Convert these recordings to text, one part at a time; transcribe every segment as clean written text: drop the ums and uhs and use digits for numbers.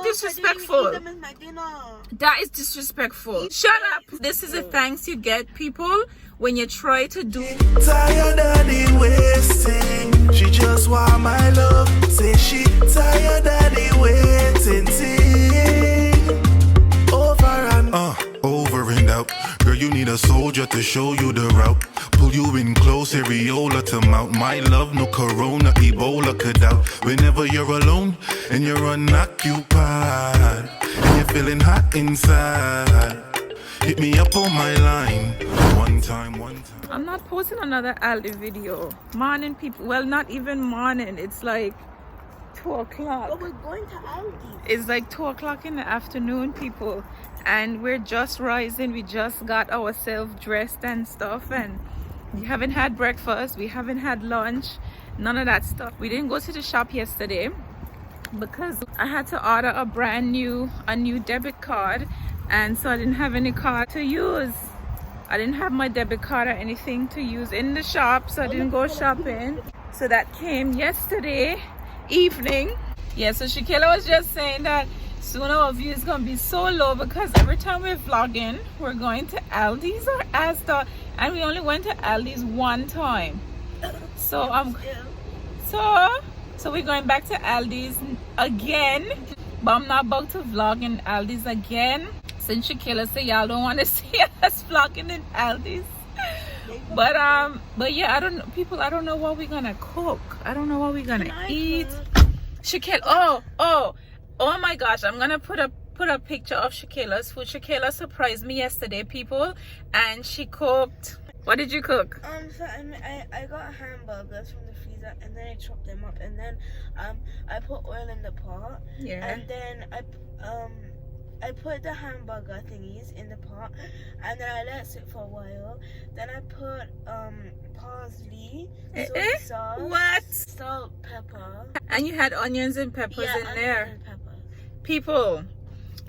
be disrespectful. That is disrespectful. Shut up. This is the thanks you get, people, when you try to do. Tired of the wasting. She just want my love. Say she tired of the waiting. Over and out. Girl, you need a soldier to show you the route. Pull you in close, areola to mount. My love, no corona, Ebola could out. Whenever you're alone and you're unoccupied and you're feeling hot inside, hit me up on my line. One time. I'm not posting another Aldi video. Morning, people. Well, not even morning. It's like 2 o'clock. But we're going to Aldi. It's like 2 o'clock in the afternoon, people. And we're just rising. We just got ourselves dressed and stuff. And we haven't had breakfast. We haven't had lunch. None of that stuff. We didn't go to the shop yesterday because I had to order a new debit card. And so I didn't have any card to use. I didn't have my debit card or anything to use in the shop, so I didn't go shopping. So that came yesterday evening. Yeah, so ShéKayla was just saying that soon our view is gonna be so low because every time we're vlogging, we're going to Aldi's or Asda, and we only went to Aldi's one time. So so we're going back to Aldi's again, but I'm not about to vlog in Aldi's again. Since ShéKayla said y'all don't want to see us vlogging in Aldi's. But yeah, I don't know what we're gonna cook. I don't know what we're gonna eat. ShéKayla, oh my gosh, I'm gonna put a picture of ShéKayla's food. ShéKayla surprised me yesterday, people, and she cooked. What did you cook? So I got hamburgers from the freezer, and then I chopped them up, and then I put oil in the pot. Yeah. And then I put the hamburger thingies in the pot, and then I let it sit for a while. Then I put parsley, soy sauce, what? Salt, pepper. And you had onions and peppers in there. And peppers. People,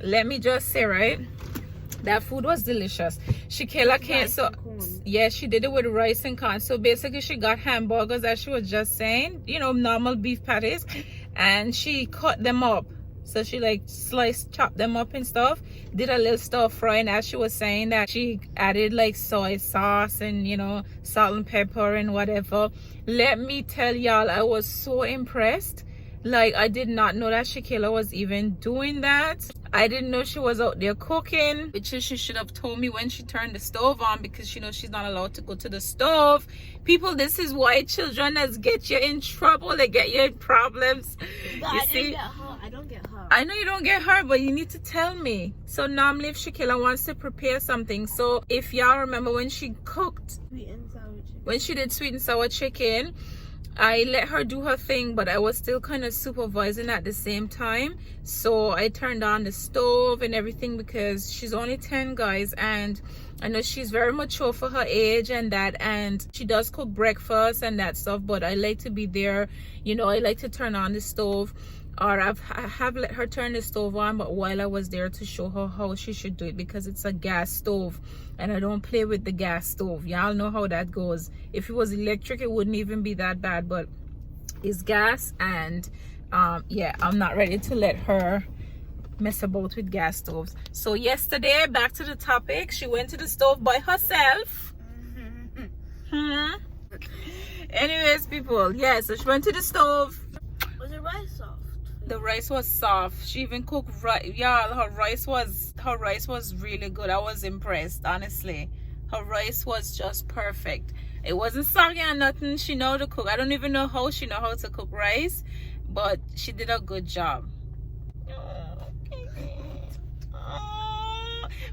let me just say, right? That food was delicious. ShéKayla can't, so yeah, she did it with rice and corn. So basically she got hamburgers, as she was just saying, you know, normal beef patties, and she cut them up. So she like chopped them up and stuff, did a little stir fry, and as she was saying that she added like soy sauce and, you know, salt and pepper and whatever. Let me tell y'all, I was so impressed. Like, I did not know that ShéKayla was even doing that. I didn't know she was out there cooking, which she should have told me when she turned the stove on, because you know she's not allowed to go to the stove. People, this is why children get you in trouble. They get you in problems. But you I see, don't get hurt. I know you don't get hurt, but you need to tell me. So normally if ShéKayla wants to prepare something, so if y'all remember when she cooked, when she did sweet and sour chicken, I let her do her thing, but I was still kind of supervising at the same time. So I turned on the stove and everything because she's only 10, guys, and I know she's very mature for her age and that, and she does cook breakfast and that stuff, but I like to be there, you know. I like to turn on the stove, or I have let her turn the stove on, but while I was there to show her how she should do it, because it's a gas stove and I don't play with the gas stove. Y'all know how that goes. If it was electric, it wouldn't even be that bad, but it's gas, and yeah, I'm not ready to let her mess about with gas stoves. So yesterday, back to the topic, she went to the stove by herself. Anyways, people, yeah, so she went to the stove. Was the rice soft? The rice was soft. She even cooked rice. Y'all, her rice was really good. I was impressed, honestly. Her rice was just perfect. It wasn't soggy or nothing. She know to cook. I don't even know how she know how to cook rice, but she did a good job.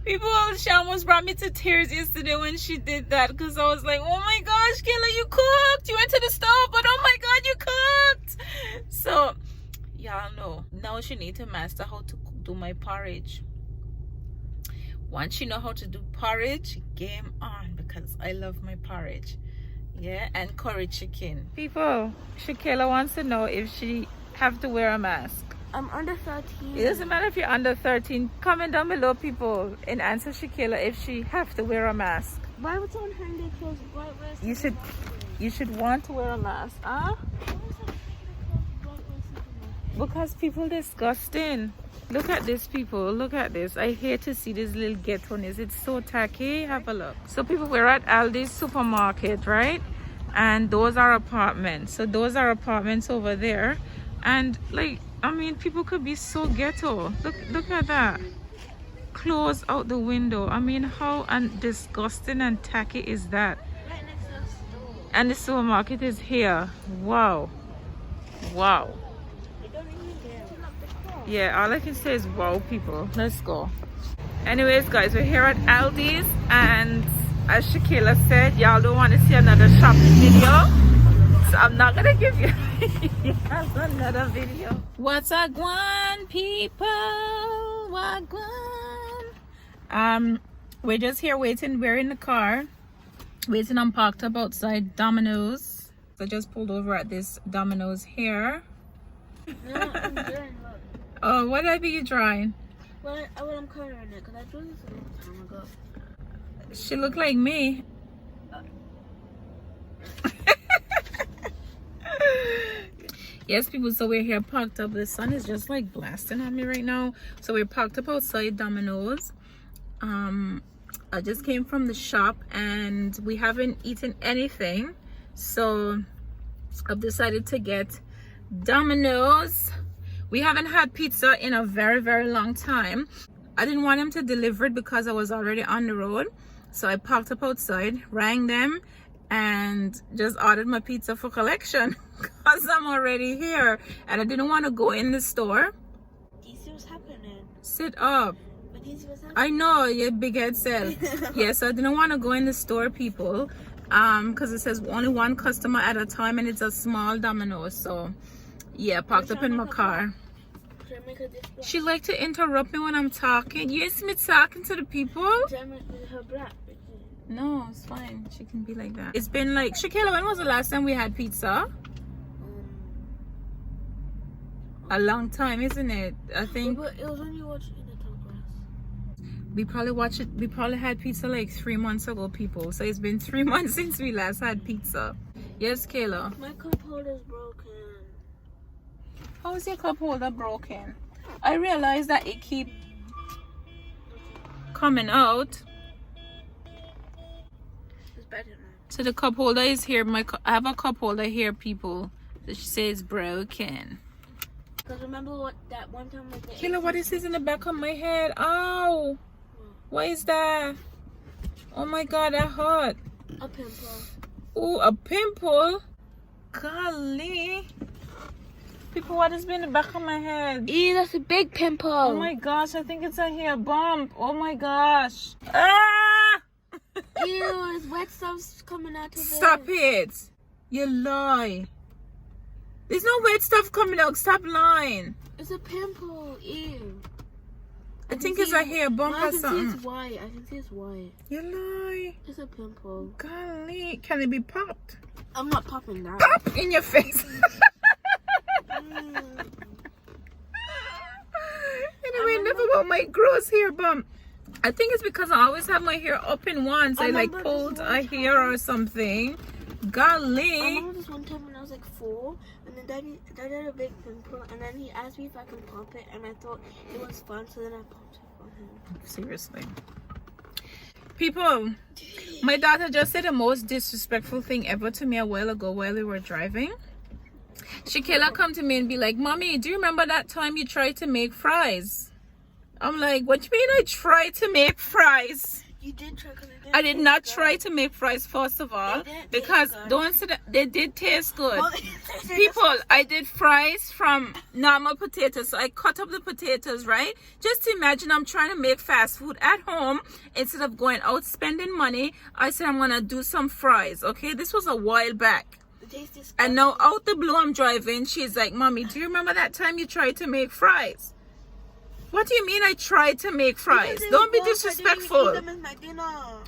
People, she almost brought me to tears yesterday when she did that, because I was like, oh my gosh, Kayla, you cooked. You went to the stove, but oh my God, you cooked. So y'all know now she need to master how to do my porridge. Once she know how to do porridge, game on, because I love my porridge. Yeah, and curry chicken. People, ShéKayla wants to know if she have to wear a mask. I'm under 13. It doesn't matter if you're under 13. Comment down below, people, and answer ShéKayla if she have to wear a mask. Why was on her they close? You should want to wear a mask, huh? Because people disgusting. Look at this, people. Look at this. I hate to see this little ghetto-ness. It's so tacky. Have a look. So people, we're at Aldi's supermarket, right? And those are apartments. So those are apartments over there. And like, I mean, people could be so ghetto. Look at that. Clothes out the window. I mean, how disgusting and tacky is that? Right next to the store. And the supermarket is here. Wow. Wow. Yeah, all I can say is wow, people. Let's go. Anyways, guys, we're here at Aldi's, and as ShéKayla said, y'all don't want to see another shopping video, so I'm not gonna give you another video. What's a guan, people? What guan? We're just here waiting. We're in the car waiting on parked up outside Domino's. So I just pulled over at this Domino's here. No, I'm doing look. Oh, what did you drawing? Well, I'm coloring it because I drew this a long time ago. She looked like me. Yes, people, so we're here parked up. The sun is just like blasting on me right now. So we're parked up outside Domino's. I just came from the shop and we haven't eaten anything. So I've decided to get Domino's. We haven't had pizza in a very, very long time. I didn't want him to deliver it because I was already on the road. So I parked up outside, rang them, and just ordered my pizza for collection because I'm already here. And I didn't want to go in the store. Do you see what's happening? Sit up. But do you see what's happening? I know, your big head said. Yeah, so I didn't want to go in the store, people. Because it says only one customer at a time and it's a small Domino's. So yeah, parked up in my car. Should I make a display? She like to interrupt me when I'm talking. You see me talking to the people? Should I make her black? No, it's fine. She can be like that. It's been like, ShéKayla, when was the last time we had pizza? A long time, isn't it? I think But it was when you watched in the top glass. we probably had pizza like 3 months ago, people. So it's been 3 months since we last had pizza. Yes, Kayla. My cup holder's broken. How is your cup holder broken? I realized that it keep coming out. It's better now. So the cup holder is here. I have a cup holder here, people. So she says broken. Because remember what that one time was the Kayla, what is this in the back of my head? Ow! What is that? Oh my god, that hurt. A pimple. Ooh, a pimple? Golly. People, what has been in the back of my head? Ew, that's a big pimple. Oh my gosh, I think it's a hair bump. Oh my gosh. Ah! Ew, it's wet stuff's coming out of it. Stop it. You lie. There's no wet stuff coming out. Stop lying. It's a pimple. Ew. I think it's a hair bump or I can see something. it's white. I can see it's white. You lie. It's a pimple. Golly. Can it be popped? I'm not popping that. Pop in your face. Anyway, enough about my gross hair bump. I think it's because I always have my hair up in once. I like pulled a hair or something. Golly. I remember this one time when I was like 4, and then Daddy had a big pimple, and then he asked me if I can pop it, and I thought it was fun, so then I popped it for him. Seriously. People, my daughter just said the most disrespectful thing ever to me a while ago while we were driving. ShéKayla come to me and be like, Mommy, do you remember that time you tried to make fries? I'm like, what do you mean I tried to make fries? You did try, because I did not try to make fries, first of all, because don't say that they did taste good. People, I did fries from normal potatoes. So I cut up the potatoes, right? Just imagine I'm trying to make fast food at home instead of going out spending money. I said I'm gonna do some fries. Okay, this was a while back. And now out the blue I'm driving. She's like, Mommy, do you remember that time you tried to make fries? What do you mean I tried to make fries? Don't be disrespectful.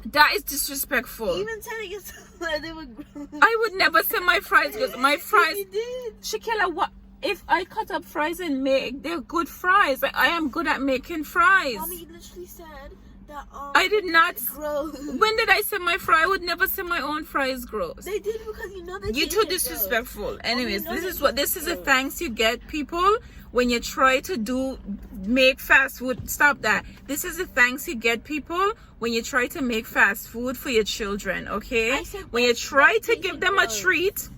That is disrespectful. You even said it yourself that they were gross. I would never say my fries good. My fries. You did. ShéKayla, what if I cut up fries and make? They're good fries. I am good at making fries. Mommy literally said that I did not. gross. When did I say my fry? I would never say my own fry is gross. They did because you know that You're too disrespectful. Anyways, this is the thanks you get, people, when you try to make fast food. Stop that. This is the thanks you get, people, when you try to make fast food for your children, okay? When you try to give them a treat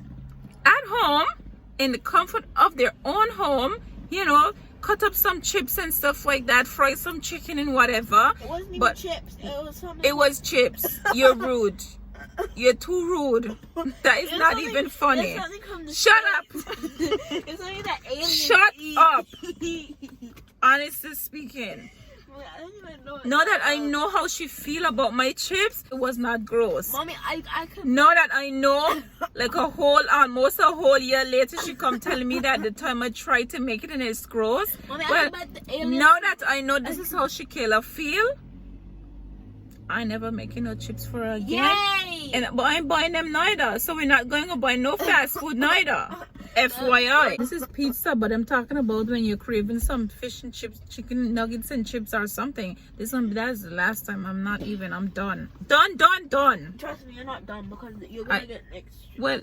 at home, in the comfort of their own home, you know, cut up some chips and stuff like that, fry some chicken and whatever. It wasn't even chips. It was chips. You're rude. You're too rude. That is not even funny. Shut up. It's something that aliens Shut eat. up. Honestly speaking. I don't even know. Now that I know how she feel about my chips, it was not gross. Mommy, I could. Now that I know, like almost a whole year later, she come telling me that the time I tried to make it and it's gross. Mommy, Well, the aliens. now that I know this is how ShéKayla feel, I never making no chips for her again. Yay! But I ain't buying them neither. So we're not going to buy no fast food neither. FYI. This is pizza, but I'm talking about when you're craving some fish and chips, chicken nuggets and chips or something. That's the last time. I'm done. Done. Trust me, you're not done because you're gonna get next. Well,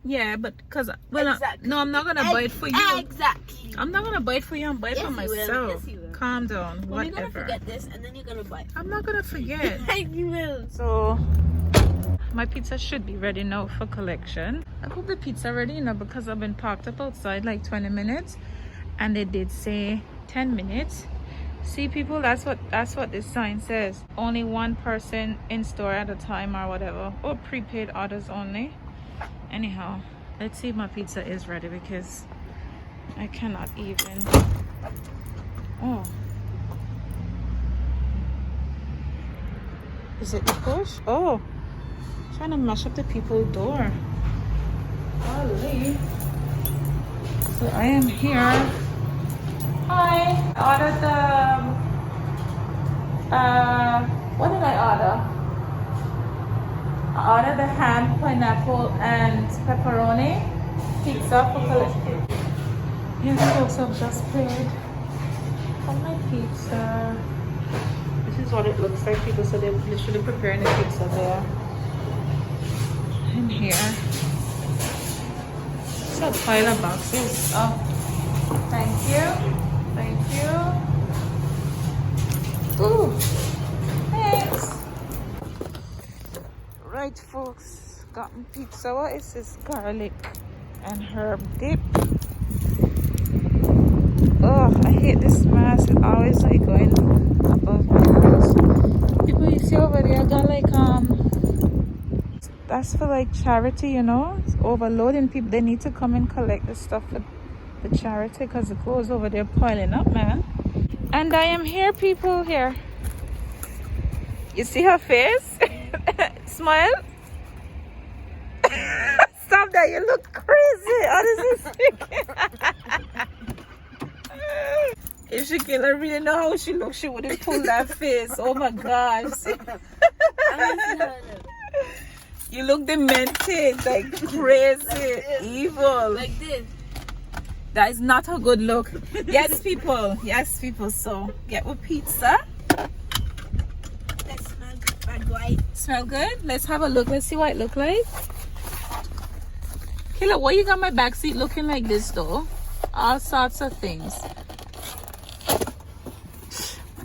yeah, but because Exactly. no, I'm not gonna buy it for you. Exactly. I'm not gonna buy it for you. I'm buying it for Yes, you will. myself. Yes, you will. Calm down. Well, you're Whatever. gonna forget this and then you're gonna buy it. I'm not gonna forget. You will. So my pizza should be ready now for collection. I hope the pizza ready now because I've been parked up outside like 20 minutes and they did say 10 minutes. See, people, that's what this sign says. Only one person in store at a time or whatever, or prepaid orders only. Anyhow, let's see if my pizza is ready because I cannot even. Oh, is it the push? Oh, trying to mash up the people's door. Holy. So I am here. Hi. I ordered what did I order? I ordered the ham, pineapple, and pepperoni pizza for collection. Here's the folks I've just paid for my pizza. This is what it looks like, people. So they're literally preparing the pizza there. In here. It's a pile of boxes. Oh, thank you. Thank you. Ooh, thanks. Right, folks. Got my pizza. What is this? Garlic and herb dip. Oh, I hate this mask. It's always like going above my nose. People, you see over there, I got like that's for like charity, you know. It's overloading people. They need to come and collect the stuff for the charity because the clothes over there piling up, man. And I am here, people, here. You see her face? Smile. Stop that, you look crazy. Honestly speaking. If ShéKayla really know how she looks, she wouldn't pull that face. Oh my gosh. You look demented, like crazy, evil. Like this. That is not a good look. Yes, people. Yes, people. So get with pizza. That smells good, right? Smell good? Let's have a look. Let's see what it look like. Kayla, why you got my backseat looking like this though? All sorts of things.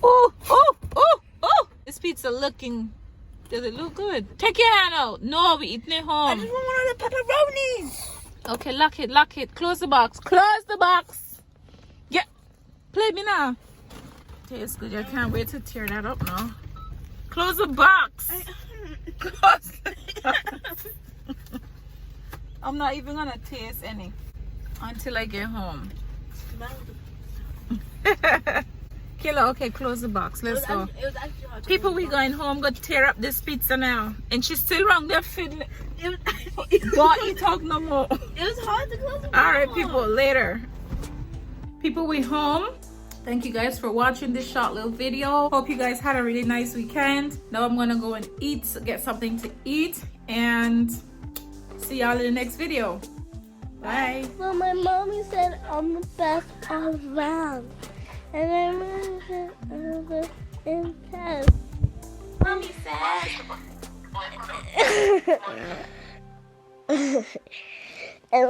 Oh, oh, oh, oh! This pizza looking. Does it look good? Take your hand out. No, we eating it home. I just want one of the pepperonis. Okay, lock it, lock it. Close the box. Close the box. Yeah. Play me now. Tastes good. I can't wait to tear that up now. Close the box. Close the box. I'm not even gonna taste any until I get home. Kayla, okay, close the box. Let's go. People, we going home. Go tear up this pizza now. And she's still wrong there fiddling. Don't eat talk no more. It was hard to close the box. Alright, people, later. People, we home. Thank you guys for watching this short little video. Hope you guys had a really nice weekend. Now I'm gonna go and eat, get something to eat, and see y'all in the next video. Bye. Well, my mommy said I'm the best around. And I'm in test. Mommy said. And